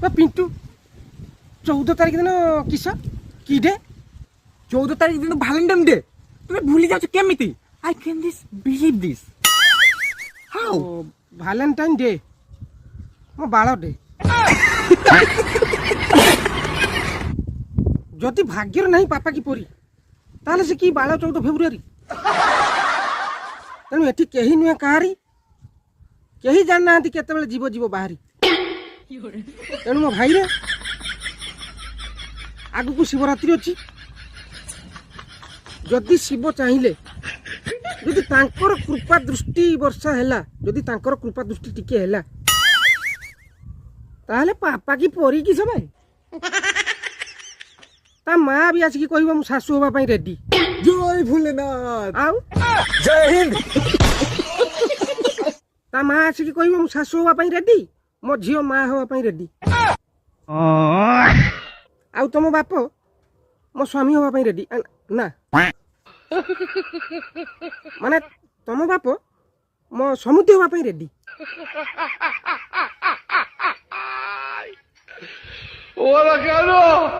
पिंटू 14 तारीख दिन किस कि डे 14 तारीख दिन भैलेंटाइन डे तुम भूली जाओ केमिति I can this believe this how Valentine day मो बाल डे जदि भाग्यर नहीं पापा की परी ताले से कि बाल 14 फेब्रुआरी तेणु एठी केही नुहे कहारी केही जान ना केते जीव जीव बाहरी तेणु मो भाई रे आगु को शिवरात्रि अच्छी जदि शिव चाहिए जदि तांकर कृपा दृष्टि वर्षा हैला जदि तांकर कृपा दृष्टि टिके हैला ताहले पापा की परी कि सब ता माँ भी आसिक कहब मु शाशु होगा पई रेडी जय भोलेनाथ आउ जय हिंद ता माँ आसिक कहब मु शाशु होगा पई रेडी मो झियो माँ होगा पई रेडी आउ तुम बाप मो स्वामी होगा पई रेडी ना माने तुम बाप मो समुद्र होगा पई रेडी Hola, Carlos.